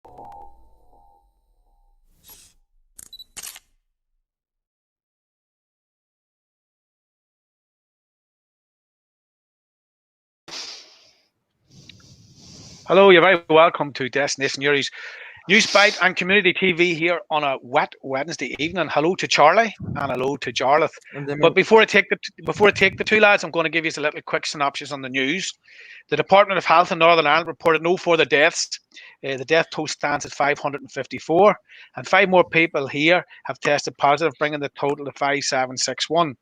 Hello, you're very welcome to Destination Newry's News Bite and Community TV here on a wet Wednesday evening. Hello to Charlie and hello to Jarlath. And then But before I take the two lads, I'm going to give you a little quick synopsis on the news. The Department of Health in Northern Ireland reported no further deaths. The death toll stands at 554, and 5 more people here have tested positive, bringing the total to 5761.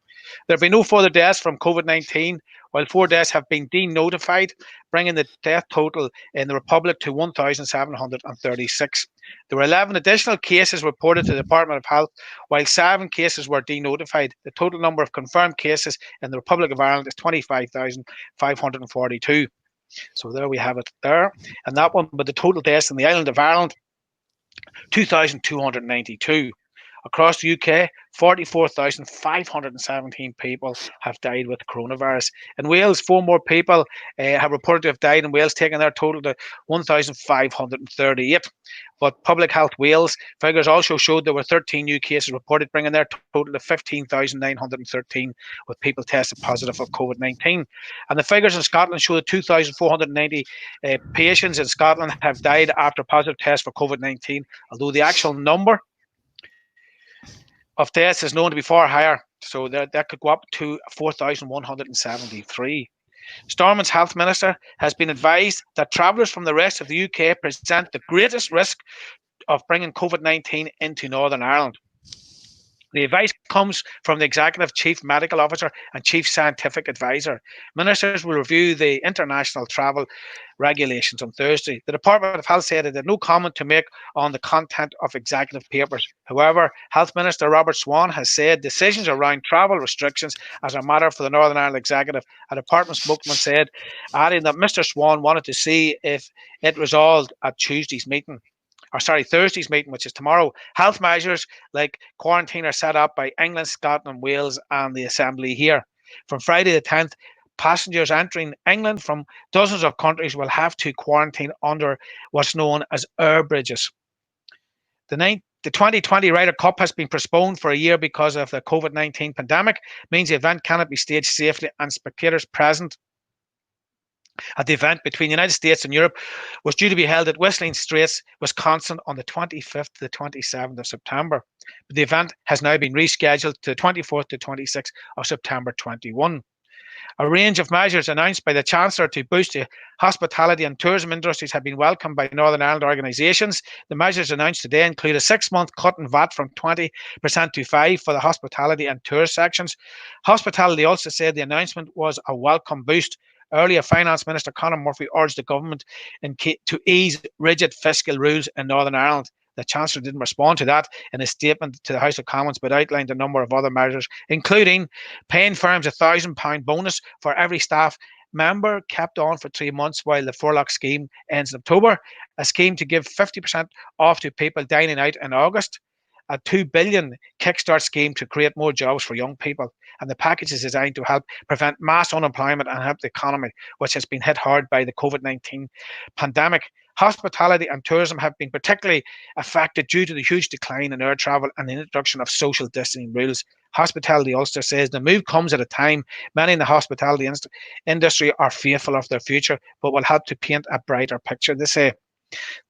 There have been no further deaths from COVID-19, while 4 deaths have been denotified, bringing the death total in the Republic to 1,736. There were 11 additional cases reported to the Department of Health, while 7 cases were denotified. The total number of confirmed cases in the Republic of Ireland is 25,542. So there we have it there. And that one, but the total deaths in the island of Ireland, 2,292. Across the UK, 44,517 people have died with coronavirus. In Wales, 4 more people have reported to have died in Wales, taking their total to 1,538. But Public Health Wales figures also showed there were 13 new cases reported, bringing their total to 15,913, with people tested positive of COVID-19. And the figures in Scotland show that 2,490 patients in Scotland have died after positive tests for COVID-19, although the actual number of deaths is known to be far higher, so that could go up to 4,173. Stormont's health minister has been advised that travellers from the rest of the UK present the greatest risk of bringing COVID-19 into Northern Ireland. The advice comes from the Executive Chief Medical Officer and Chief Scientific Advisor. Ministers will review the international travel regulations on Thursday. The Department of Health said it had no comment to make on the content of executive papers. However, Health Minister Robert Swan has said decisions around travel restrictions as a matter for the Northern Ireland Executive. A department spokesman said, adding that Mr. Swan wanted to see if it resolved at Thursday's meeting, which is tomorrow. Health measures like quarantine are set up by England, Scotland, Wales, and the Assembly here. From Friday the 10th, passengers entering England from dozens of countries will have to quarantine under what's known as air bridges. The 2020 Ryder Cup has been postponed for a year because of the COVID-19 pandemic. It means the event cannot be staged safely, and spectators present at the event between the United States and Europe was due to be held at Whistling Straits, Wisconsin on the 25th to the 27th of September. But the event has now been rescheduled to the 24th to 26th of September 21. A range of measures announced by the Chancellor to boost the hospitality and tourism industries have been welcomed by Northern Ireland organisations. The measures announced today include a 6-month cut in VAT from 20% to 5% for the hospitality and tourist sections. Hospitality also said the announcement was a welcome boost. Earlier, Finance Minister Conor Murphy urged the government to ease rigid fiscal rules in Northern Ireland. The Chancellor didn't respond to that in a statement to the House of Commons, but outlined a number of other measures, including paying firms a £1,000 bonus for every staff member kept on for 3 months while the furlough scheme ends in October, a scheme to give 50% off to people dining out in August, a $2 billion kickstart scheme to create more jobs for young people. And the package is designed to help prevent mass unemployment and help the economy, which has been hit hard by the COVID-19 pandemic. Hospitality and tourism have been particularly affected due to the huge decline in air travel and the introduction of social distancing rules. Hospitality Ulster says the move comes at a time many in the hospitality industry are fearful of their future, but will help to paint a brighter picture. They say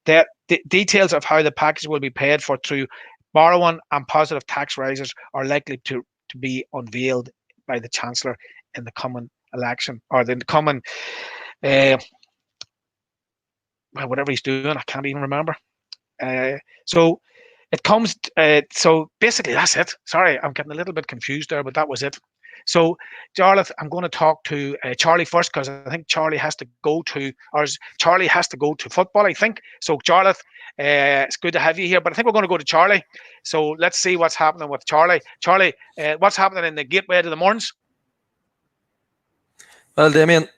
that the details of how the package will be paid for through borrowing and positive tax rises are likely to be unveiled by the Chancellor in the coming election, or the coming whatever he's doing. I can't even remember. So it comes. So basically, that's it. Sorry, I'm getting a little bit confused there, but that was it. So, Jarlath, I'm going to talk to Charlie first, because I think Charlie has to go to football, I think. So, Jarlath, it's good to have you here, but I think we're going to go to Charlie. So let's see what's happening with Charlie. Charlie, what's happening in the gateway to the Mourns? Well, Damien,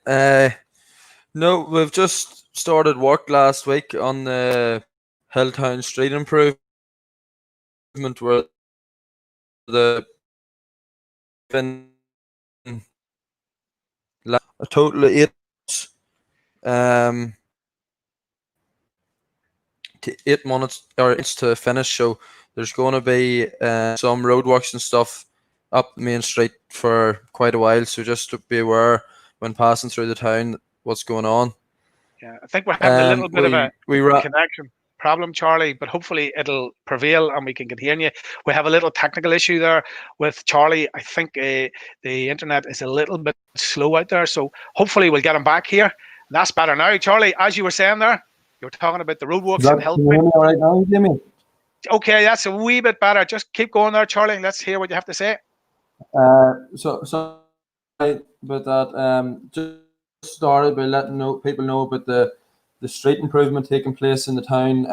no, we've just started work last week on the Hilltown Street improvement, where the a total of 8 8 minutes or it's to finish. So there's going to be some roadworks and stuff up Main Street for quite a while. So just to be aware when passing through the town what's going on. Yeah, I think we're having a little bit of a we connection problem, Charlie, but hopefully it'll prevail and we can get hearing you. We have a little technical issue there with Charlie. I think the internet is a little bit slow out there, so hopefully we'll get him back here. That's better now. Charlie, as you were saying there, you were talking about the roadworks in Can you hear me all right now, Jimmy? Okay, that's a wee bit better. Just keep going there, Charlie. Let's hear what you have to say. So about that. Just started by letting people know about the street improvement taking place in the town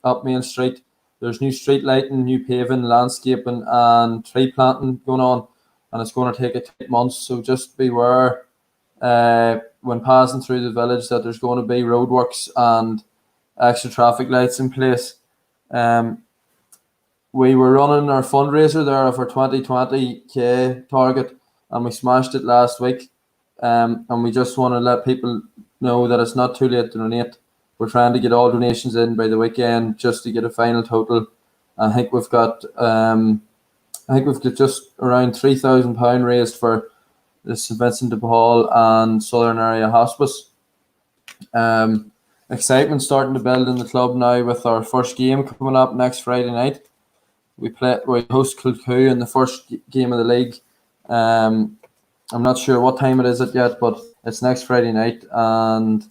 up Main Street. There's new street lighting, new paving, landscaping, and tree planting going on, and it's going to take 8 months. So just beware when passing through the village that there's going to be roadworks and extra traffic lights in place. We were running our fundraiser there of our 2020k target, and we smashed it last week. And we just want to let people know that it's not too late to donate. We're trying to get all donations in by the weekend just to get a final total. I think we've got just around £3,000 raised for the St Vincent de Paul and Southern Area Hospice. Excitement starting to build in the club now with our first game coming up next Friday night. We host Kilcoo in the first game of the league. I'm not sure what time it is yet, but it's next Friday night, and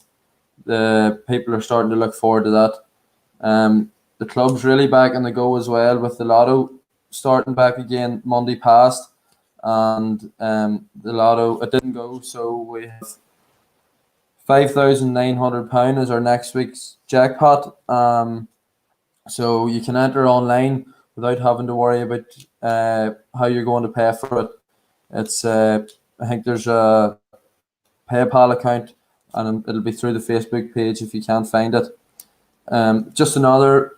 the people are starting to look forward to that. The club's really back on the go as well, with the lotto starting back again Monday past, and the lotto, it didn't go, so we have £5,900 as our next week's jackpot. So you can enter online without having to worry about how you're going to pay for it. It's I think there's a PayPal account, and it'll be through the Facebook page if you can't find it. Just another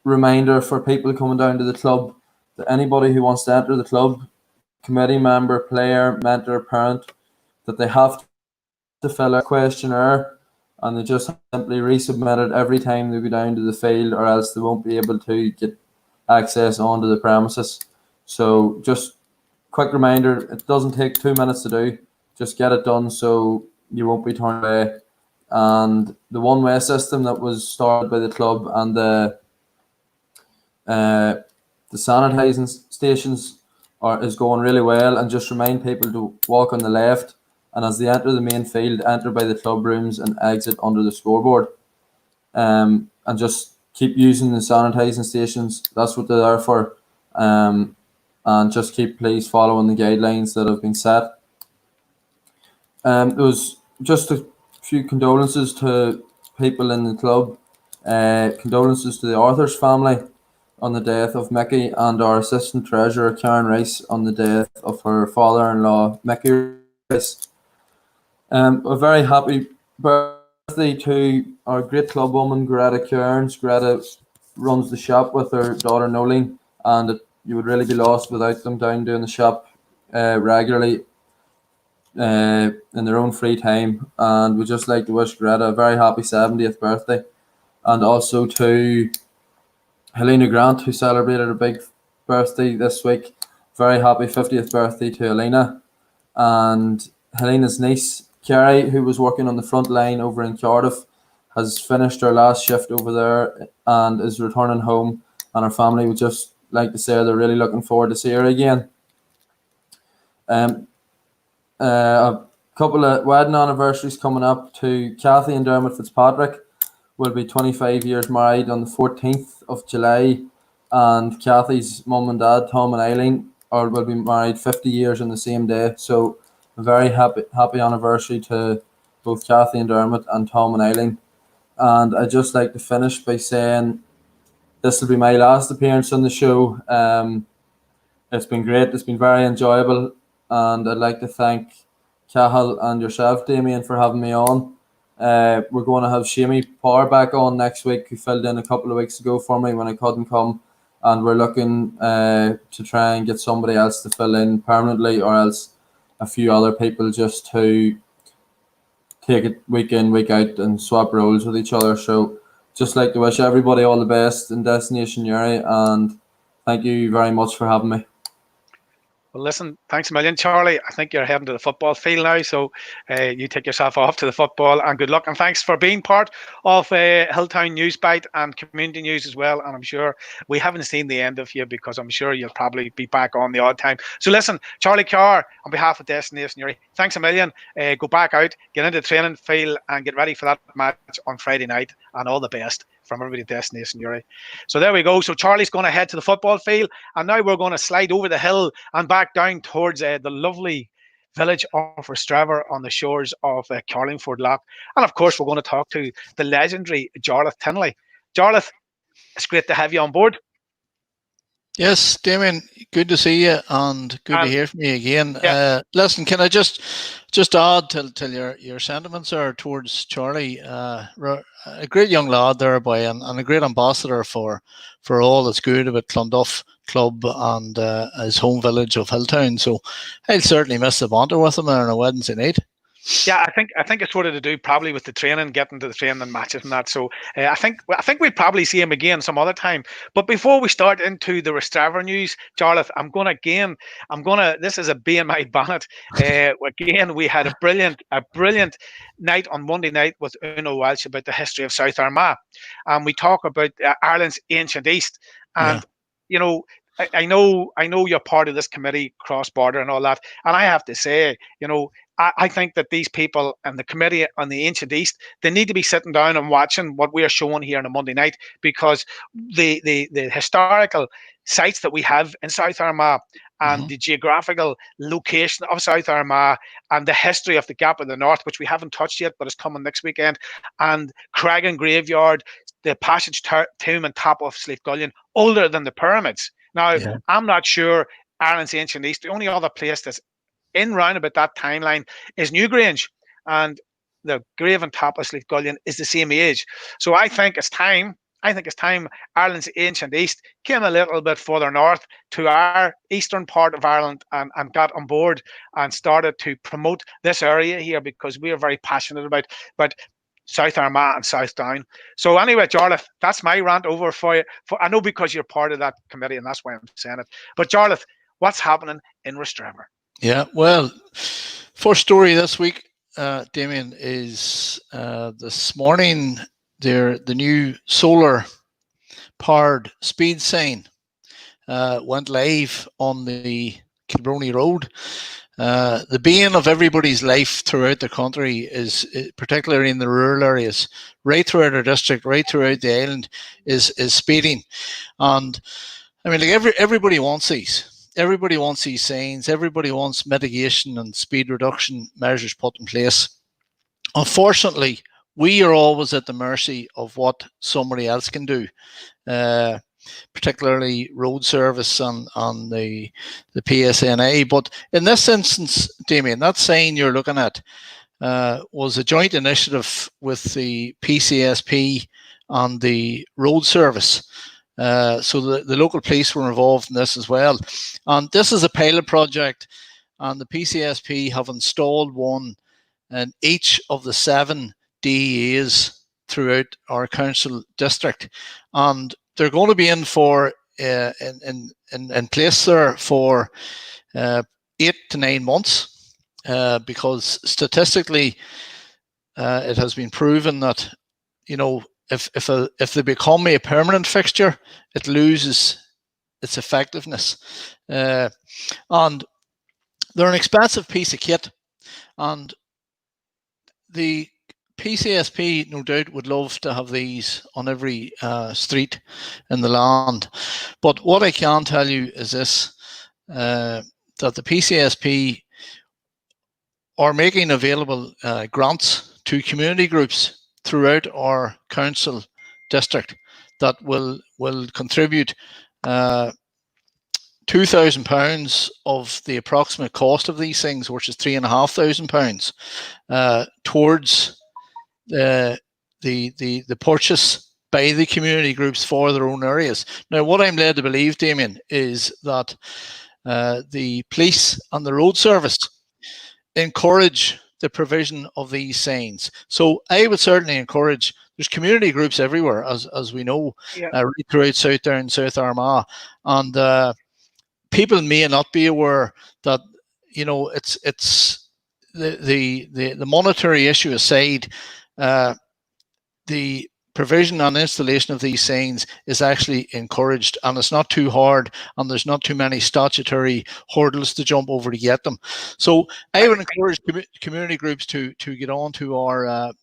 reminder for people coming down to the club that anybody who wants to enter the club, committee member, player, mentor, parent, that they have to fill out a questionnaire, and they just simply resubmit it every time they go down to the field, or else they won't be able to get access onto the premises. So just quick reminder, it doesn't take 2 minutes to do. Just get it done so you won't be turned away. And the one-way system that was started by the club and the sanitising stations is going really well. And just remind people to walk on the left, and as they enter the main field, enter by the club rooms and exit under the scoreboard. And just keep using the sanitising stations. That's what they're there for. And just please following the guidelines that have been set. There was just a few condolences to people in the club. Condolences to the Arthur's family on the death of Mickey, and our assistant treasurer Karen Rice on the death of her father-in-law Mickey Rice. A very happy birthday to our great club woman Greta Kearns. Greta runs the shop with her daughter Nolene, and you would really be lost without them down doing the shop regularly in their own free time. And we'd just like to wish Greta a very happy 70th birthday. And also to Helena Grant, who celebrated her big birthday this week. Very happy 50th birthday to Helena. And Helena's niece, Carrie, who was working on the front line over in Cardiff, has finished her last shift over there and is returning home. And her family would just like to say they're really looking forward to see her again. A couple of wedding anniversaries coming up. To Kathy and Dermot Fitzpatrick will be 25 years married on the 14th of July, and Kathy's mum and dad, Tom and Eileen, will be married 50 years on the same day. So a very happy anniversary to both Kathy and Dermot and Tom and Eileen. And I'd just like to finish by saying this will be my last appearance on the show. It's been great. It's been very enjoyable. And I'd like to thank Cahill and yourself, Damien, for having me on. We're going to have Shamey Power back on next week, who filled in a couple of weeks ago for me when I couldn't come. And we're looking to try and get somebody else to fill in permanently, or else a few other people just to take it week in, week out and swap roles with each other. So just like to wish everybody all the best in Destination Newry, and thank you very much for having me. Well, listen, thanks a million, Charlie. I think you're heading to the football field now, so you take yourself off to the football, and good luck. And thanks for being part of Hilltown News Bite and Community News as well. And I'm sure we haven't seen the end of you, because I'm sure you'll probably be back on the odd time. So listen, Charlie Carr, on behalf of Destination Newry, thanks a million. Go back out, get into the training field, and get ready for that match on Friday night. And all the best from everybody at Destination Newry. So there we go. So Charlie's going to head to the football field, and now we're going to slide over the hill and back down towards the lovely village of Rostrevor on the shores of Carlingford Loch. And of course, we're going to talk to the legendary Jarlath Tinley. Jarlath, it's great to have you on board. Yes, Damien, good to see you, and good to hear from you again. Yeah. Listen, can I just add to your sentiments are towards Charlie, a great young lad there, boy, and a great ambassador for all that's good about Clonduff Club and his home village of Hilltown. So I'll certainly miss the banter with him there on a Wednesday night. Yeah, I think it's sort of to do probably with the training, getting to the training matches and that. So I think we'll probably see him again some other time. But before we start into the Rostrevor news, Jarlath, this is a bee in my bonnet. Again, we had a brilliant night on Monday night with Uno Welsh about the history of South Armagh, and we talk about Ireland's ancient East. And you know, I know you're part of this committee, cross border and all that, and I have to say, you know, I think that these people and the committee on the Ancient East, they need to be sitting down and watching what we are showing here on a Monday night, because the historical sites that we have in South Armagh and the geographical location of South Armagh and the history of the Gap of the North, which we haven't touched yet, but is coming next weekend, and Cragan Graveyard, the Passage Tomb and top of Slievegullin, older than the pyramids. Now, I'm not sure Ireland's Ancient East, the only other place that's in round about that timeline is Newgrange, and the grave on top of Slievegullin is the same age. So I think it's time Ireland's Ancient East came a little bit further north to our eastern part of Ireland and got on board and started to promote this area here, because we are very passionate about South Armagh and South Down. So anyway, Jarlath, that's my rant over for you. I know because you're part of that committee, and that's why I'm saying it. But Jarlath, what's happening in Rostrevor? Yeah, well, first story this week, Damien, is this morning the new solar-powered speed sign went live on the Kilbrony Road. The bane of everybody's life throughout the country is particularly in the rural areas, right throughout our district, right throughout the island, is speeding. And I mean, like everybody wants these. Everybody wants these signs. Everybody wants mitigation and speed reduction measures put in place. Unfortunately, we are always at the mercy of what somebody else can do, particularly road service and the PSNA. But in this instance, Damien, that sign you're looking at was a joint initiative with the PCSP and the road service. So the local police were involved in this as well. And this is a pilot project, and the PCSP have installed one in each of the 7 DEAs throughout our council district. And they're going to be in for in place there for 8 to 9 months, because statistically it has been proven that, you know, if they become a permanent fixture, it loses its effectiveness. And they're an expensive piece of kit, and the PCSP no doubt would love to have these on every street in the land. But what I can tell you is this, that the PCSP are making available grants to community groups throughout our council district that will contribute £2,000 of the approximate cost of these things, which is £3,500, towards the purchase by the community groups for their own areas. Now, what I'm led to believe, Damien, is that the police and the road service encourage the provision of these signs. So I would certainly encourage community groups everywhere, as we know, right throughout Southdown, South Armagh, and people may not be aware that, you know, it's the monetary issue aside, the provision and installation of these signs is actually encouraged, and it's not too hard, and there's not too many statutory hurdles to jump over to get them. So I would encourage community groups to get on to our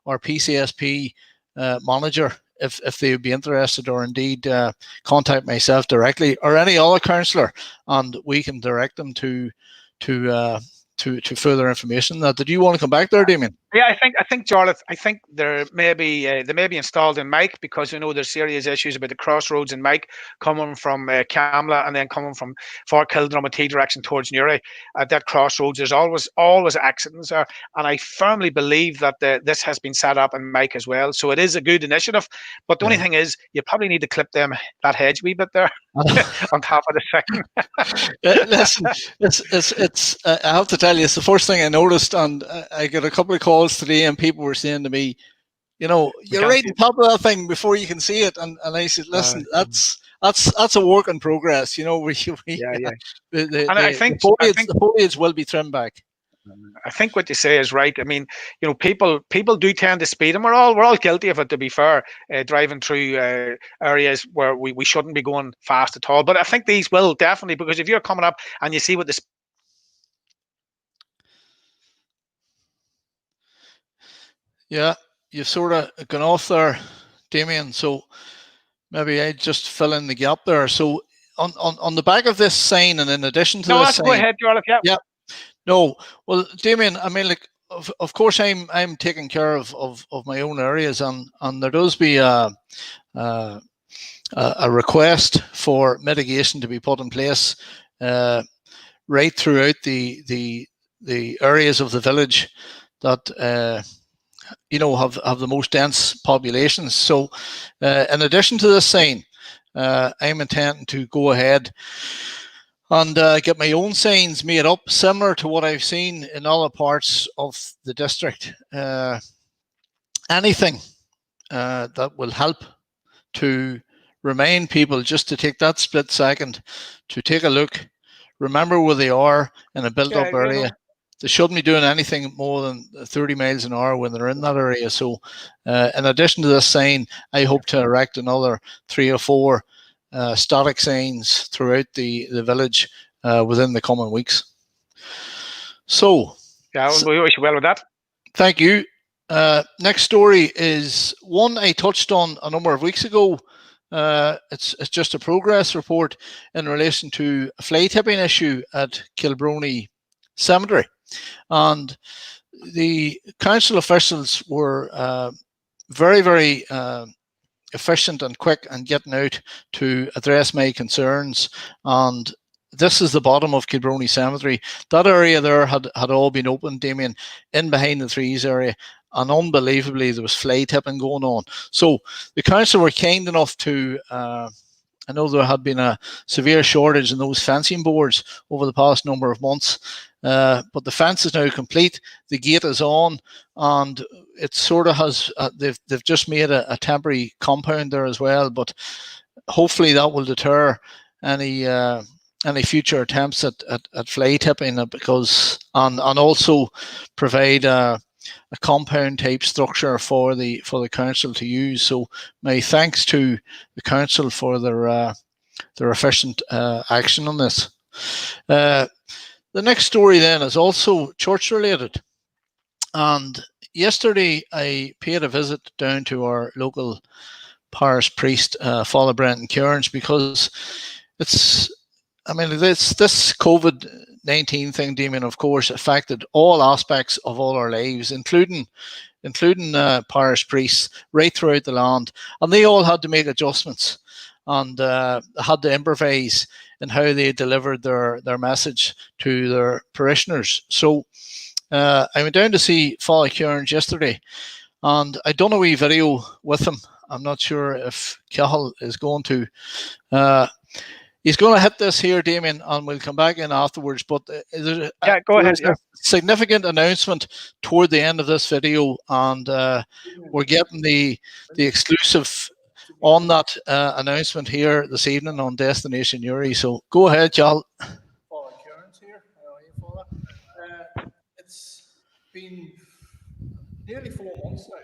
PCSP manager if they would be interested, or indeed contact myself directly or any other councillor, and we can direct them to further information. Now, did you want to come back there, Damien? Yeah, I think Jarlath, I think they may be installed in Mike, because you know there's serious issues about the crossroads in Mike coming from Camla and then coming from Fort Kildrum direction towards Newry. At that crossroads, there's always accidents there, and I firmly believe that this has been set up in Mike as well. So it is a good initiative, but the only thing is you probably need to clip that hedge a wee bit there on top of the second. Listen, it's I have to tell you, it's the first thing I noticed, and I got a couple of calls today, and people were saying to me, you know, you're right on top of that thing before you can see it, and I said, listen, that's a work in progress. You know, the foliage will be trimmed back. I think what you say is right. I mean, you know, people do tend to speed, and we're all guilty of it, to be fair, driving through areas where we shouldn't be going fast at all. But I think these will definitely, because if you're coming up and you see what the Yeah, you've sort of gone off there, Damien. So maybe I just fill in the gap there. So on the back of this sign, and in addition to this sign, go ahead, Jarlath. Yeah. No, well, Damien, I mean, like, of course, I'm taking care of my own areas, and there does be a request for mitigation to be put in place right throughout the areas of the village that you know, have the most dense populations. So in addition to this sign, I'm intending to go ahead and get my own signs made up, similar to what I've seen in other parts of the district. Anything that will help to remind people just to take that split second to take a look, remember where they are in a built-up area. They shouldn't be doing anything more than 30 miles an hour when they're in that area. So in addition to this sign, I hope to erect another 3 or 4 static signs throughout the village within the coming weeks. So yeah, we wish you well with that. Thank you. Next story is one I touched on a number of weeks ago. It's just a progress report in relation to a fly tipping issue at Kilbrony Cemetery. And the council officials were very, very efficient and quick and getting out to address my concerns. And this is the bottom of Kilbrony Cemetery. That area there had all been opened, Damien, in behind the trees area. And unbelievably, there was fly tipping going on. So the council were kind enough to, I know there had been a severe shortage in those fencing boards over the past number of months. But the fence is now complete. The gate is on, and it sort of has. They've just made a temporary compound there as well. But hopefully that will deter any future attempts at fly tipping, because and also provide a compound type structure for the council to use. So my thanks to the council for their efficient action on this. The next story then is also church related, and yesterday I paid a visit down to our local parish priest, Father Brendan Kearns, because this COVID-19 thing, Damien, of course, affected all aspects of all our lives, including parish priests right throughout the land, and they all had to make adjustments and had to improvise in how they delivered their message to their parishioners. So I went down to see Father Kearns yesterday, and I done a wee video with him. I'm not sure if Cahill is going to. He's going to hit this here, Damien, and we'll come back in afterwards. But Yeah, go ahead. Yeah. a significant announcement toward the end of this video, and we're getting the exclusive on that announcement here this evening on Destination Newry. So go ahead, Jarlath. Father Kearns here. How are you, Father? It's been nearly 4 months now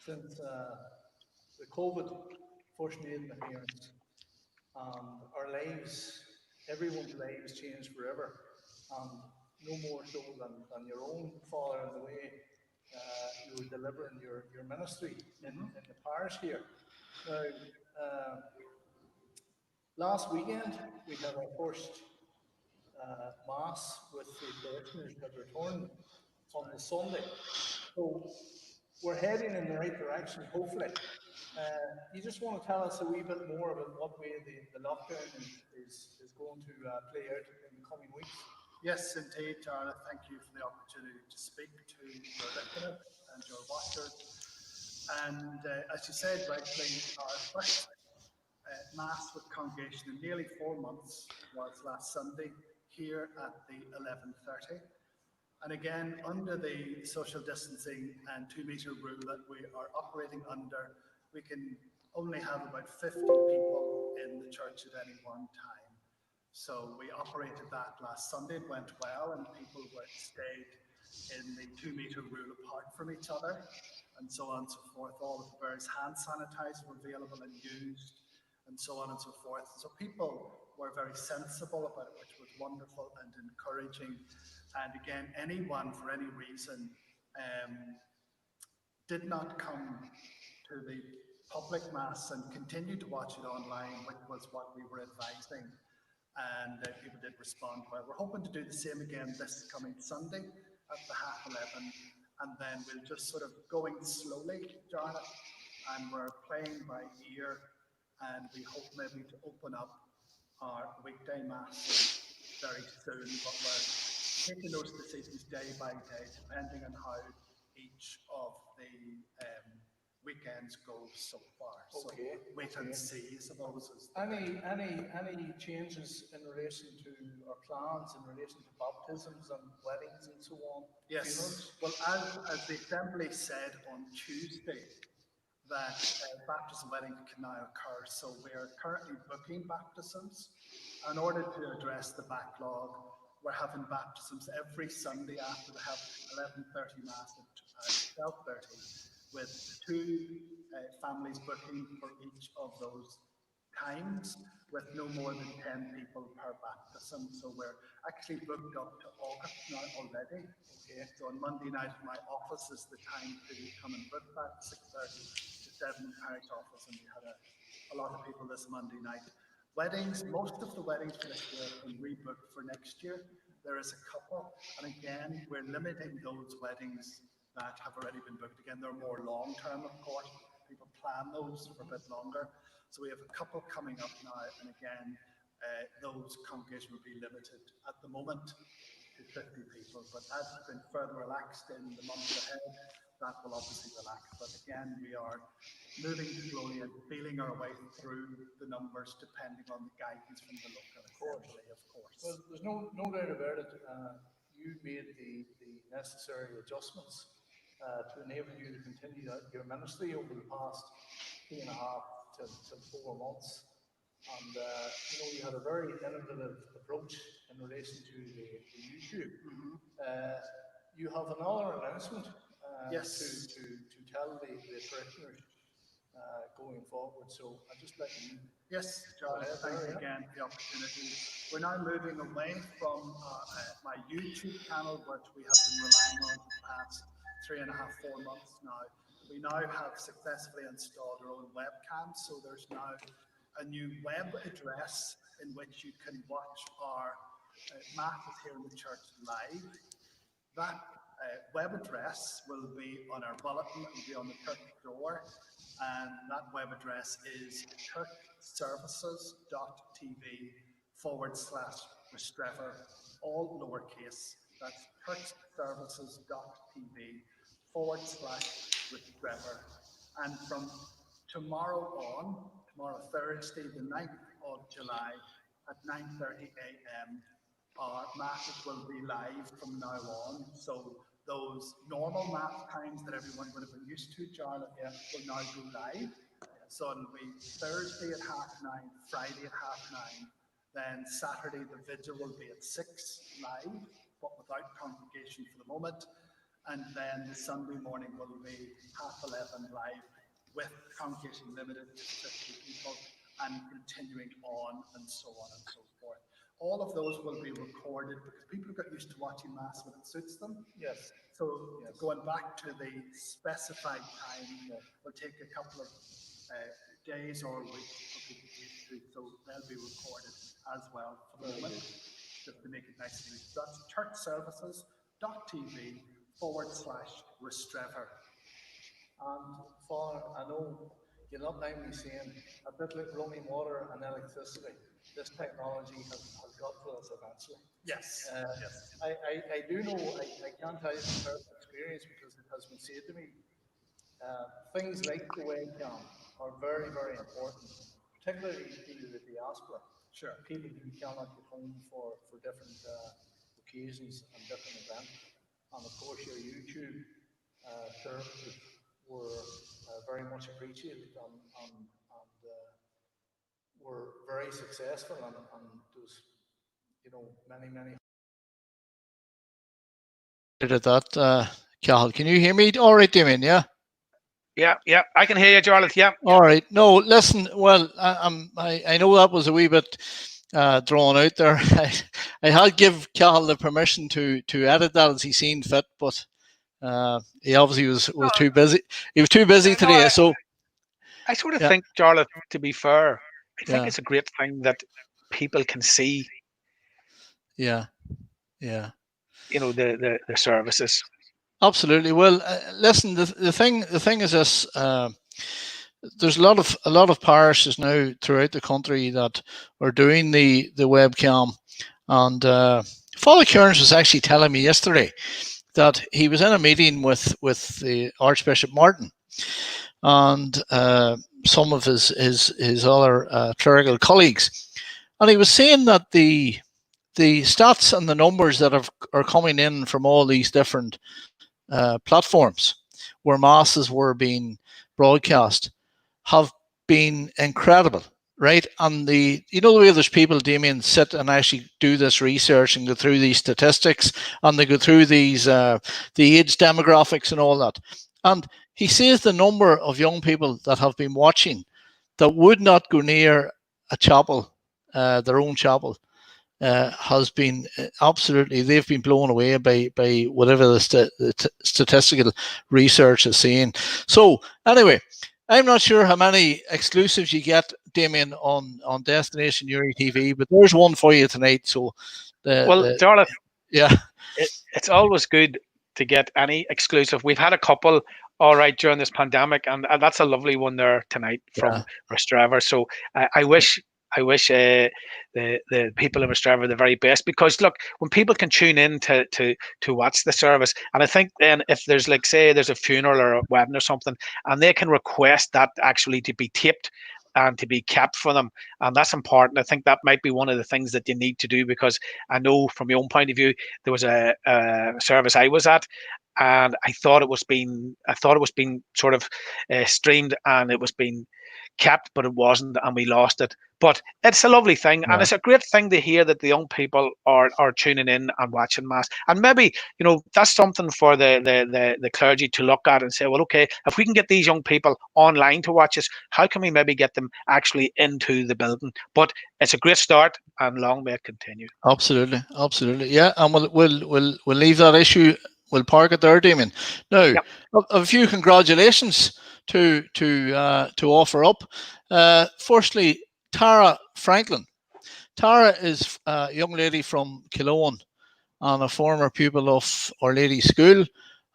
since the COVID first made an appearance, and our lives, everyone's lives changed forever, and no more so than your own, Father, in the way you were delivering your ministry in the parish here. Now, last weekend we had our first Mass with the parishioners that returned on the Sunday. So we're heading in the right direction, hopefully. You just want to tell us a wee bit more about what way the lockdown is going to play out in the coming weeks? Yes, indeed, Jarlath. Thank you for the opportunity to speak to your listeners and your watchers. And as you said rightly, our first Mass with congregation in nearly 4 months was last Sunday here at the 11:30. And again, under the social distancing and 2-metre rule that we are operating under, we can only have about 50 people in the church at any one time. So we operated that last Sunday. It went well, and people stayed in the 2-metre rule apart from each other, and so on and so forth. All of the various hand sanitizers were available and used, and so on and so forth. So people were very sensible about it, which was wonderful and encouraging. And again, anyone for any reason did not come to the public Mass and continued to watch it online, which was what we were advising. And people did respond well. We're hoping to do the same again this coming Sunday at the 11:30, and then we'll just sort of going slowly, Jarlath, and we're playing by ear, and we hope maybe to open up our weekday Mass very soon, but we're taking those decisions day by day, depending on how each of the weekends go so far. Okay. So wait and see, I suppose. Any changes in relation to our plans, in relation to baptisms and weddings and so on? Yes. Well, as the Assembly said on Tuesday, that baptism wedding can now occur. So we are currently booking baptisms. In order to address the backlog, we're having baptisms every Sunday after we have 11:30 Mass at 12:30, with 2 families booking for each of those times, with no more than 10 people per baptism. So we're actually booked up to August now already. Okay. So on Monday night at my office is the time to come and book that, 6:30 to 7 parish office, and we had a lot of people this Monday night. Weddings, most of the weddings for this year have been rebooked for next year. There is a couple, and again, we're limiting those weddings that have already been booked. Again, they're more long-term, of course. People plan those for a bit longer. So we have a couple coming up now, and again, those congregations will be limited at the moment to 50 people. But as it's been further relaxed in the months ahead, that will obviously relax. But again, we are moving slowly and feeling our way through the numbers depending on the guidance from the local assembly, of course. Well, there's no doubt about it. You made the necessary adjustments to enable you to continue your ministry over the past 3.5 to 4 months. And you had a very innovative approach in relation to the YouTube. You have another announcement Yes. to tell the parishioners going forward. So I'll just let you. Yes, Jarlath, thank you again for the opportunity. We're now moving away from my YouTube channel, which we have been relying on for the past 3.5, 4 months now. We now have successfully installed our own webcam, so there's now a new web address in which you can watch our masses here in the church live. That web address will be on our bulletin, it will be on the church door, and that web address is churchservices.tv/Rostrevor, all lowercase. That's churchservices.tv/Rostrevor. And from tomorrow on, tomorrow, Thursday, the 9th of July at 9:30 a.m. Our masses will be live from now on. So those normal mass times that everyone would have been used to, Jarlath, will now go live. So it'll be Thursday at 9:30, Friday at 9:30. Then Saturday, the vigil will be at 6 live, but without congregation for the moment. And then the Sunday morning will be 11:30 live with congregation limited to 50 people and continuing on and so on and so forth. All of those will be recorded because people got used to watching Mass when it suits them. Yes. So going back to the specified time will take a couple of days or weeks for people to get through. So they'll be recorded as well for the moment, just to make it nice and easy. That's churchservices.tv/Rostrevor. And Father, I know you'll not mind me saying, a bit like running water and electricity, this technology has got to us eventually. Yes. Yes. I do know, I can't tell you from personal experience because it has been said to me, things like the webcam are very, very important, particularly to the diaspora. Sure. People who cannot get home for different occasions and different events. And of course, your YouTube services were very much appreciated and were very successful, and there's, many. At that, Cathal, can you hear me? All right, Damien, yeah? Yeah, I can hear you, Jarlath. Yeah. All right. No, listen. Well, I know that was a wee bit drawn out there. I had give Cathal the permission to edit that as he seen fit, but he obviously was too busy. He was too busy today. So I sort of think, Jarlath, to be fair, I think Yeah. it's a great thing that people can see, yeah. the services. Absolutely. Well, listen. The thing is this. There's a lot of parishes now throughout the country that are doing the webcam, and Father Kearns was actually telling me yesterday that he was in a meeting with the Archbishop Martin and some of his other clerical colleagues, and he was saying that the stats and the numbers that are coming in from all these different platforms where masses were being broadcast have been incredible, right? And the way there's people, Damien, sit and actually do this research and go through these statistics, and they go through these the age demographics and all that. And he says the number of young people that have been watching that would not go near a chapel, their own chapel, has been absolutely, they've been blown away by whatever the statistical research is saying. So anyway, I'm not sure how many exclusives you get, Damien, on Destination Newry TV, but there's one for you tonight. So Jarlath, yeah, it's always good to get any exclusive. We've had a couple all right during this pandemic, and that's a lovely one there tonight from Rostrevor. So I wish the people in Rostrevor the very best, because look, when people can tune in to watch the service, and I think then if there's, like, say there's a funeral or a wedding or something, and they can request that actually to be taped and to be kept for them, and that's important. I think that might be one of the things that you need to do, because I know from your own point of view, there was a service I was at, and I thought it was being sort of streamed, and it was being kept, but it wasn't, and we lost it. But it's a lovely thing, and it's a great thing to hear that the young people are tuning in and watching Mass. And maybe that's something for the clergy to look at and say, well, okay, if we can get these young people online to watch us, how can we maybe get them actually into the building? But it's a great start, and long may it continue. Absolutely, yeah. And we'll leave that issue. We'll park it there, Damien. Now, a few congratulations to offer up. Firstly, Tara Franklin. Tara is a young lady from Killowen and a former pupil of Our Lady School,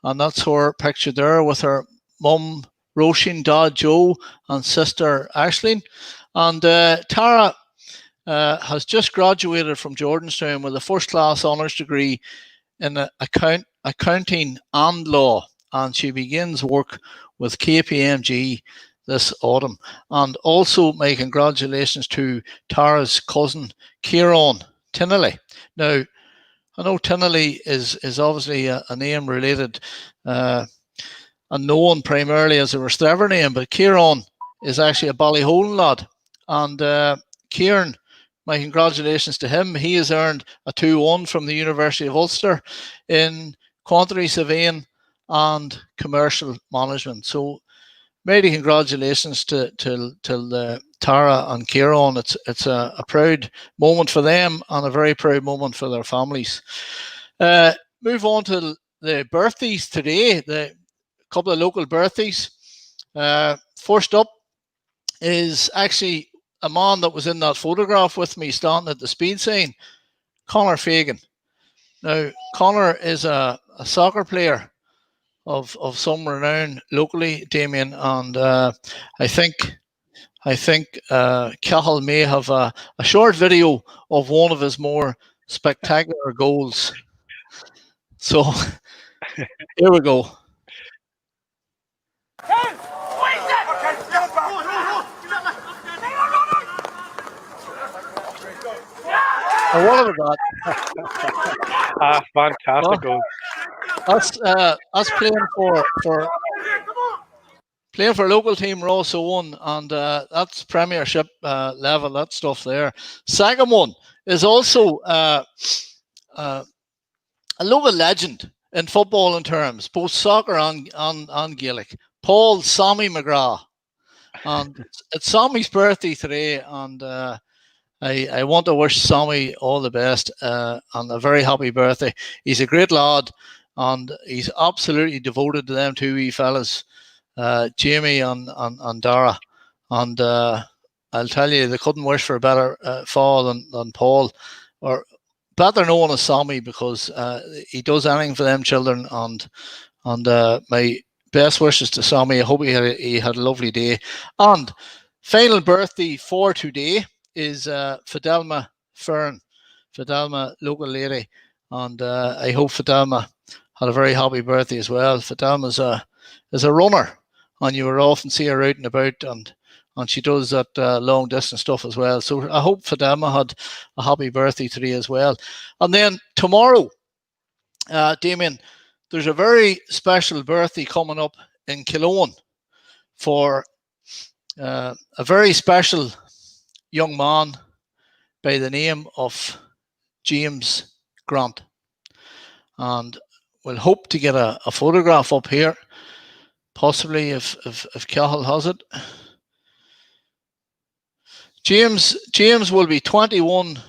and that's her picture there with her mum Roisin, dad Joe, and sister Aisling. And Tara has just graduated from Jordanstown with a first-class honours degree in accounting and law, and she begins work with KPMG, this autumn. And also my congratulations to Tara's cousin, Kieran Tinnelly. Now, I know Tinnelly is obviously a name related and known primarily as a Rostrevor name, but Kieran is actually a Ballyholden lad. And Kieran, my congratulations to him. He has earned a 2-1 from the University of Ulster in quantity surveying and commercial management. So many congratulations to Tara and Kieran. It's a proud moment for them and a very proud moment for their families. Move on to the birthdays today. The couple of local birthdays. First up is actually a man that was in that photograph with me standing at the speed sign, Conor Fagan. Now, Conor is a soccer player of some renown locally, Damien, and I think Cahill may have a short video of one of his more spectacular goals. So here we go. Oh, what about that? Fantastic goal. Us playing for local team Ross Owen, and that's Premiership level, that stuff there. Second one is also a local legend in footballing terms, both soccer and Gaelic. Paul Sammy McGrath, and it's Sammy's birthday today, and I want to wish Sammy all the best and a very happy birthday. He's a great lad, and he's absolutely devoted to them two wee fellas, Jamie and Dara. And I'll tell you, they couldn't wish for a better fall than Paul, or better known as Sammy, because he does anything for them children. And my best wishes to Sammy. I hope he had a lovely day. And final birthday for today is Fidelma Fern, Fidelma, local lady, and I hope Fidelma had a very happy birthday as well. Fidelma is a runner, and you will often see her out and about, and she does that long distance stuff as well. So I hope Fidelma had a happy birthday today as well. And then tomorrow, Damien, there's a very special birthday coming up in Killowen for a very special young man by the name of James Grant, and we'll hope to get a photograph up here, possibly if Cahill has it. James will be 21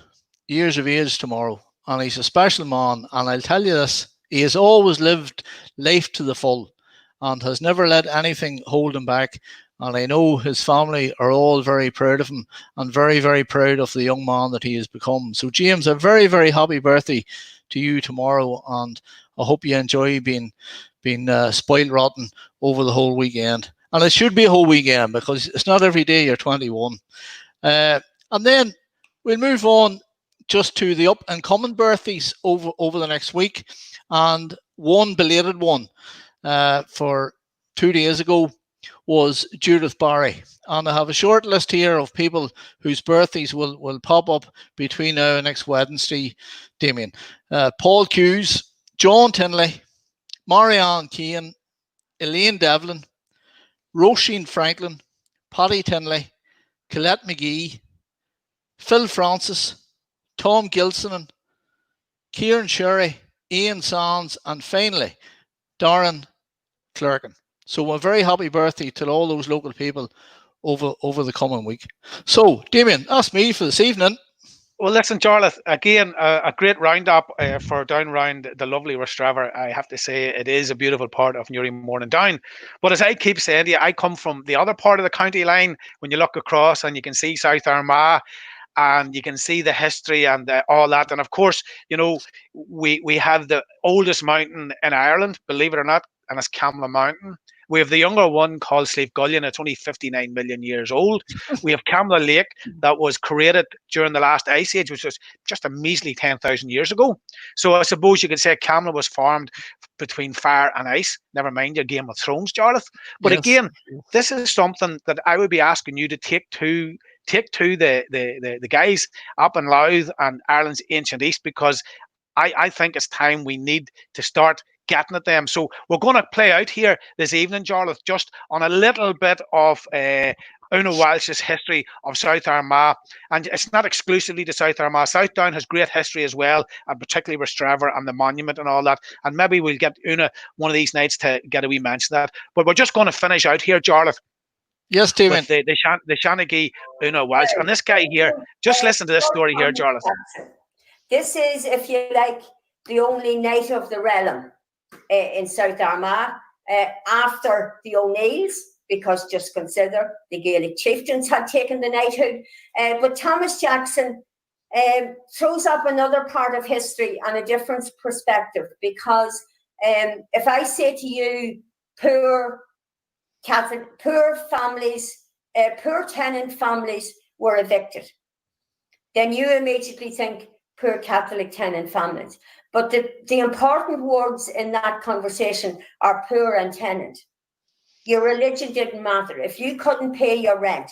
years of age tomorrow, and he's a special man, and I'll tell you this, he has always lived life to the full and has never let anything hold him back. And I know his family are all very proud of him and very, very proud of the young man that he has become. So, James, a very, very happy birthday to you tomorrow. And I hope you enjoy being spoiled rotten over the whole weekend. And it should be a whole weekend, because it's not every day you're 21. And then we'll move on just to the up and coming birthdays over the next week. And one belated one for 2 days ago was Judith Barry, and I have a short list here of people whose birthdays will pop up between now and next Wednesday, Damien. Paul Hughes, John Tinley, Marianne Keane, Elaine Devlin, Roisin Franklin, Paddy Tinley, Colette McGee, Phil Francis, Tom Gilson, Kieran Sherry, Ian Sands, and finally Darren Clerkin. So a very happy birthday to all those local people over the coming week. So, Damien, that's me for this evening. Well, listen, Jarlath, again, a great roundup for down round the lovely Rostrevor. I have to say, it is a beautiful part of Newry Morning Down. But as I keep saying to you, I come from the other part of the county line. When you look across and you can see South Armagh, and you can see the history and all that. And of course, you know, we have the oldest mountain in Ireland, believe it or not, and it's Camla Mountain. We have the younger one called Slieve Gullion. It's only 59 million years old. We have Camla Lake that was created during the last ice age, which was just a measly 10,000 years ago. So I suppose you could say Camla was formed between fire and ice. Never mind your Game of Thrones, Jarlath. But Yes. again, this is something that I would be asking you to take to the guys up in Louth and Ireland's ancient East, because I think it's time we need to start getting at them. So we're going to play out here this evening, Jarlath, just on a little bit of Una Walsh's history of South Armagh. And it's not exclusively to South Armagh. Southdown has great history as well, and particularly Rostrevor and the monument and all that. And maybe we'll get Una one of these nights to get a wee mention of that. But we're just going to finish out here, Jarlath, Yes, Damien. with the Shanagee Una Walsh. And this guy here, just listen to this story here, Jarlath. This is, if you like, the only knight of the realm in South Armagh after the O'Neills, because just consider the Gaelic chieftains had taken the knighthood. But Thomas Jackson throws up another part of history and a different perspective, because if I say to you, poor Catholic, poor families, poor tenant families were evicted, then you immediately think poor Catholic tenant families. But the important words in that conversation are poor and tenant. Your religion didn't matter. If you couldn't pay your rent,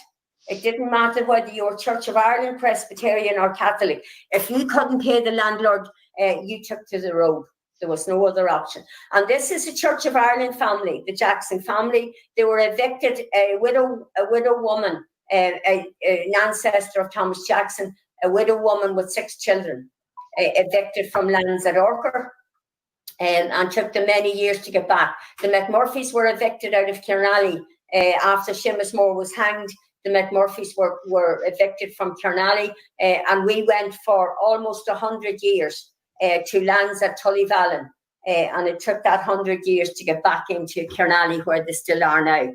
it didn't matter whether you were Church of Ireland, Presbyterian or Catholic. If you couldn't pay the landlord, you took to the road. There was no other option. And this is a Church of Ireland family, the Jackson family. They were evicted, a widow woman, an ancestor of Thomas Jackson, a widow woman with 6 children, evicted from lands at Orker, and took them many years to get back. The McMurphys were evicted out of Kernally after Seamus Moore was hanged. The McMurphys were evicted from Kernally, and we went for almost 100 years to lands at Tullyvallen, and it took that 100 years to get back into Kernally, where they still are now.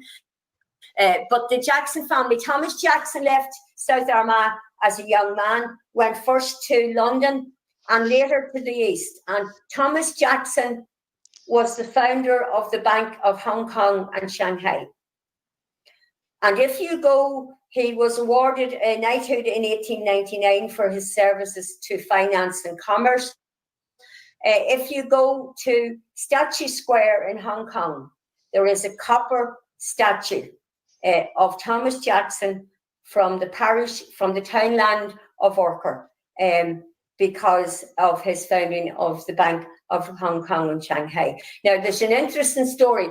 But the Jackson family, Thomas Jackson left South Armagh as a young man, went first to London and later to the East. And Thomas Jackson was the founder of the Bank of Hong Kong and Shanghai. And if you go, he was awarded a knighthood in 1899 for his services to finance and commerce. If you go to Statue Square in Hong Kong, there is a copper statue of Thomas Jackson from the parish, from the townland of Orker, because of his founding of the Bank of Hong Kong and Shanghai. Now, there's an interesting story.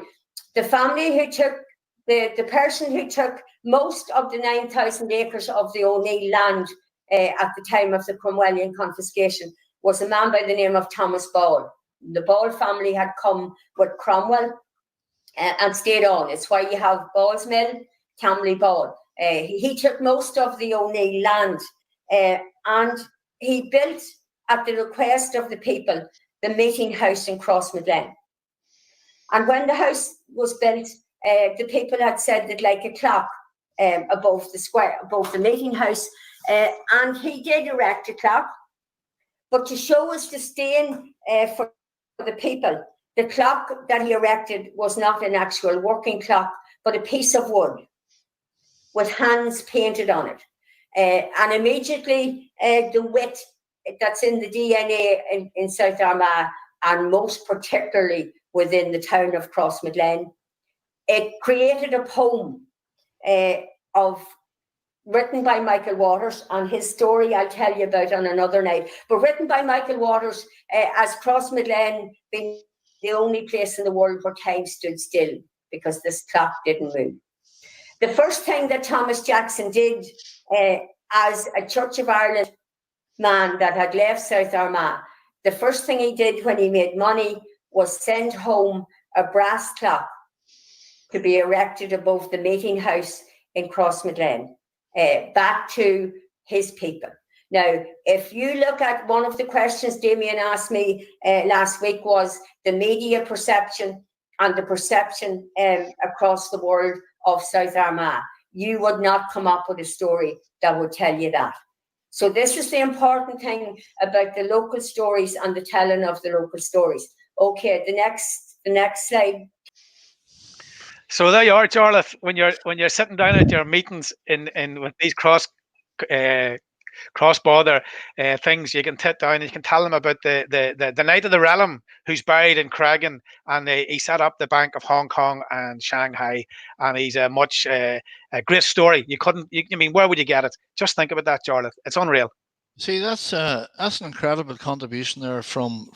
The family who took, the person who took most of the 9,000 acres of the O'Neill land at the time of the Cromwellian confiscation was a man by the name of Thomas Ball. The Ball family had come with Cromwell and stayed on. It's why you have Ball's Mill, Camley Ball. He took most of the O'Neill land, and he built, at the request of the people, the meeting house in Crossmaglen. And when the house was built, the people had said they'd like a clock above the square, above the meeting house, and he did erect a clock. But to show us disdain for the people, the clock that he erected was not an actual working clock, but a piece of wood with hands painted on it. And immediately the wit that's in the DNA in South Armagh, and most particularly within the town of Crossmaglen, it created a poem written by Michael Waters, and his story I'll tell you about on another night, but written by Michael Waters as Crossmaglen being the only place in the world where time stood still, because this clock didn't move. The first thing that Thomas Jackson did as a Church of Ireland man that had left South Armagh, the first thing he did when he made money was send home a brass clock to be erected above the meeting house in Crossmaglen, back to his people. Now, if you look at one of the questions Damien asked me last week was the media perception and the perception across the world of South Armagh, you would not come up with a story that would tell you that. So this is the important thing about the local stories and the telling of the local stories. Okay, the next slide. So there you are, Jarlath. When you're sitting down at your meetings in with these uh, cross border things, you can sit down and you can tell them about the Knight of the Realm who's buried in Cragen, and he set up the Bank of Hong Kong and Shanghai, and he's a great story. I mean, where would you get it? Just think about that, Jarlath. It's unreal. See, that's an incredible contribution there from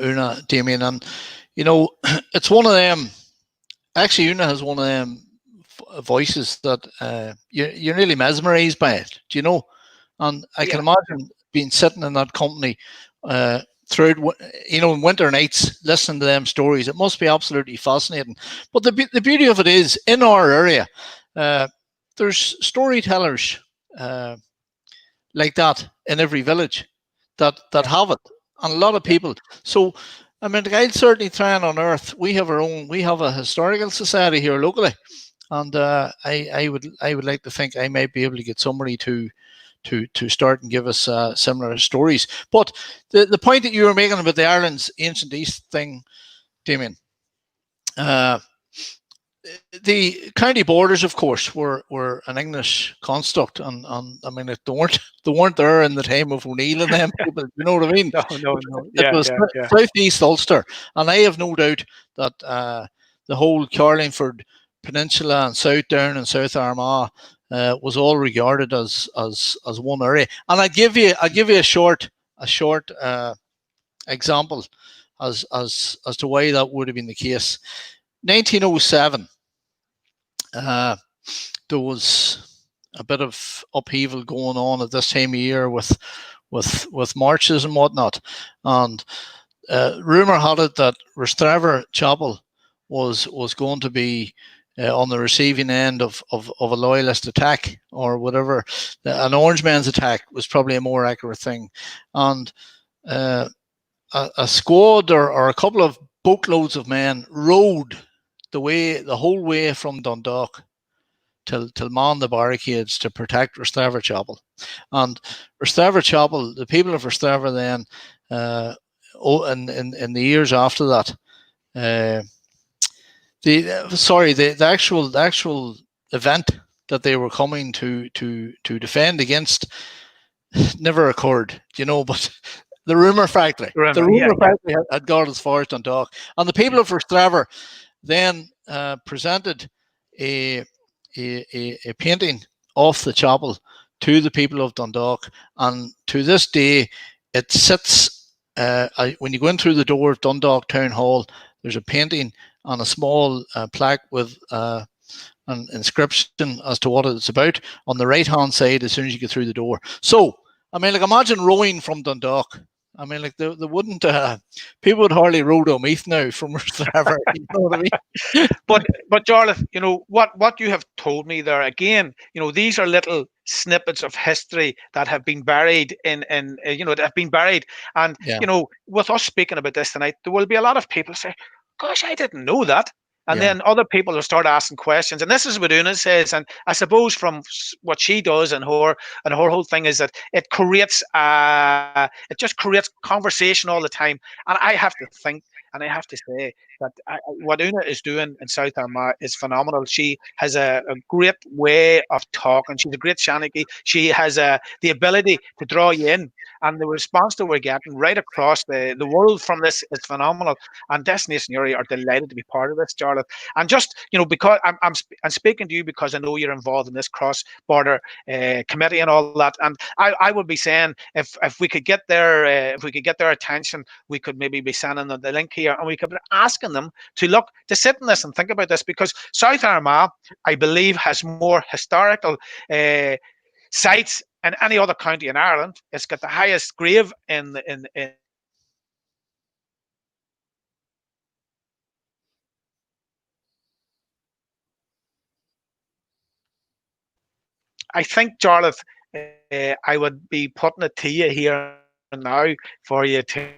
Una, Damien, and it's one of them. Actually, Una has one of them voices that you're nearly mesmerized by it. Do you know? And I can imagine being sitting in that company throughout, in winter nights, listening to them stories. It must be absolutely fascinating. But the beauty of it is, in our area, there's storytellers like that in every village that have it, and a lot of people. So, I mean, I'd certainly try and unearth. We have a historical society here locally, and I would like to think I might be able to get somebody to start and give us similar stories. But the point that you were making about the Ireland's Ancient East thing, Damien, the county borders, of course, were an English construct, and I mean, they weren't there in the time of O'Neill and them people. You know what I mean? No. It was Southeast Ulster, and I have no doubt that the whole Carlingford Peninsula and South Down and South Armagh was all regarded as one area. And I'll give you a short example as to why that would have been the case. 1907, there was a bit of upheaval going on at this time of year with marches and whatnot, and rumor had it that Rostrevor Chapel was going to be on the receiving end of a loyalist attack or whatever. An Orangemen's attack was probably a more accurate thing, and a squad or a couple of boatloads of men rode the whole way from Dundalk till man the barricades to protect Rostrevor Chapel. And Rostrevor Chapel, the people of Rostrevor then, in the years after that, the actual event that they were coming to defend against never occurred, but the rumour factory had got as far as Dundalk, and the people of Rostrevor then presented a painting of the chapel to the people of Dundalk, and to this day it sits when you go in through the door of Dundalk Town Hall. There's a painting and a small plaque with an inscription as to what it's about on the right hand side as soon as you get through the door. So I mean, like, imagine rowing from Dundalk. I mean, like, they wouldn't people would hardly row to Meath now from Rostrevor. You know what I mean? But Jarlath, what you have told me there again, these are little snippets of history that have been buried that have been buried. And with us speaking about this tonight, there will be a lot of people say, "Gosh, I didn't know that." And then other people will start asking questions. And this is what Una says. And I suppose from what she does and her whole thing is that it just creates conversation all the time. And I have to think, and I have to say that what Una is doing in South Armagh is phenomenal. She has a great way of talking. She's a great shanachie. She has the ability to draw you in. And the response that we're getting right across the world from this is phenomenal. And Destination Newry are delighted to be part of this, Jarlath. And just, because I'm speaking to you because I know you're involved in this cross-border committee and all that. And I would be saying if we could get their attention, we could maybe be sending them the link here, and we could be asking them to sit in this and think about this, because South Armagh, I believe, has more historical sites than any other county in Ireland. It's got the highest grave in I think, Jarlath, I would be putting it to you here now for you to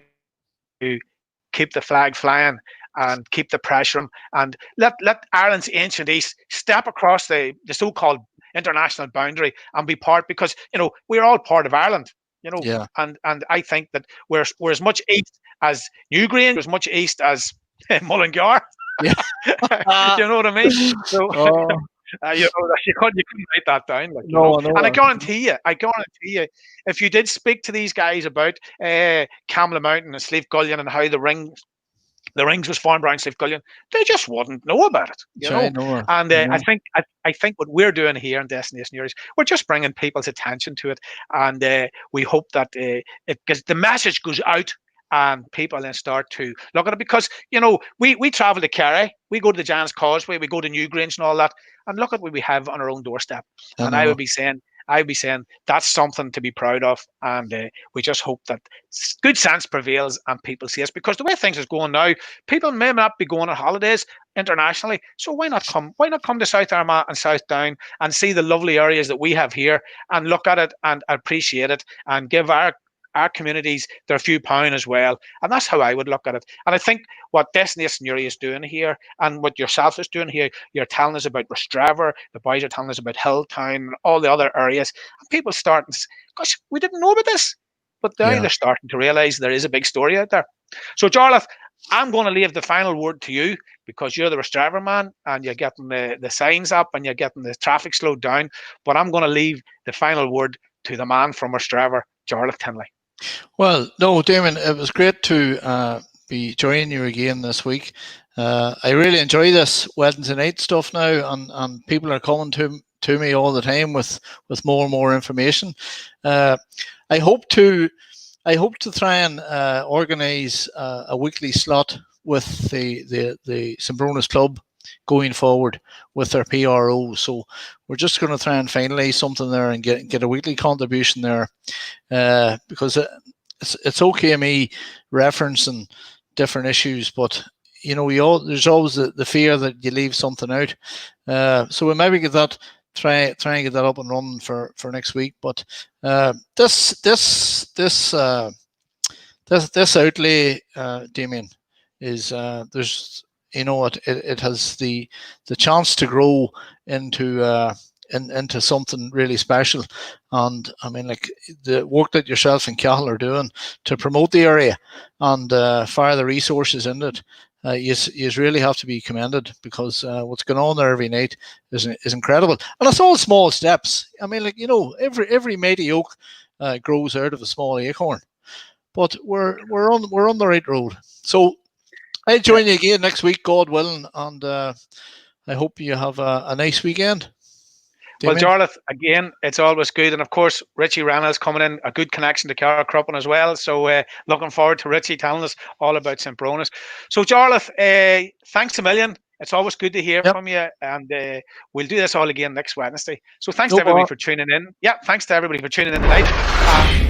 keep the flag flying and keep the pressure on, and let Ireland's Ancient East step across the so-called international boundary and be part, because we're all part of Ireland. And I think that we're as much east as Newry, as much east as Mullingar. Yeah. You know what I mean? So Oh, you couldn't write that down, like, you no, know. I know. And I guarantee you, if you did speak to these guys about Camla Mountain and Slieve Gullion and how the rings was formed around Slieve Gullion, they just wouldn't know about it, you I know. know. And I know. I think what we're doing here in Destination Newry is we're just bringing people's attention to it, and we hope that the message goes out. And people then start to look at it, because you know we travel to Kerry, we go to the Giant's Causeway, we go to Newgrange and all that, and look at what we have on our own doorstep. I And know. I would be saying that's something to be proud of, and we just hope that good sense prevails and people see us, because the way things is going now, people may not be going on holidays internationally, so why not come? Why not come to South Armagh and South Down and see the lovely areas that we have here, and look at it and appreciate it, and give our communities their few pound as well. And that's how I would look at it. And I think what Destination Newry is doing here, and what yourself is doing here, you're telling us about Rostrevor, the boys are telling us about Hilltown and all the other areas, and people starting to say, gosh, we didn't know about this. But now Yeah. they're starting to realise there is a big story out there. So Jarlath, I'm going to leave the final word to you, because you're the Rostrevor man and you're getting the signs up and you're getting the traffic slowed down. But I'm going to leave the final word to the man from Rostrevor, Jarlath Tinley. Well, no, Damien, it was great to be joining you again this week. I really enjoy this Wednesday night stuff now, and people are coming to me all the time with more and more information. I hope to try and organise a weekly slot with the Sembronas Club going forward with their PRO. So we're just going to try and finalise something there and get a weekly contribution there, because it's okay me referencing different issues, but you know, there's always the fear that you leave something out. So we maybe get that, try and get that up and running for next week. But this outlay, Damien, is there's, you know, it has the chance to grow into into something really special. And I mean, like, the work that yourself and Cahill are doing to promote the area and fire the resources in it, you really have to be commended, because what's going on there every night is incredible. And it's all small steps. I mean, like, you know, every mighty oak grows out of a small acorn. But we're on the right road. So I'll join you again next week, God willing, and I hope you have a nice weekend. Well, Damien? Jarlath, again, it's always good. And of course, Richie Reynolds coming in, a good connection to Carrickcroppen as well. So looking forward to Richie telling us all about Sembronas. So Jarlath, thanks a million. It's always good to hear from you. And we'll do this all again next Wednesday. So thanks to everybody for tuning in. Yeah, thanks to everybody for tuning in tonight.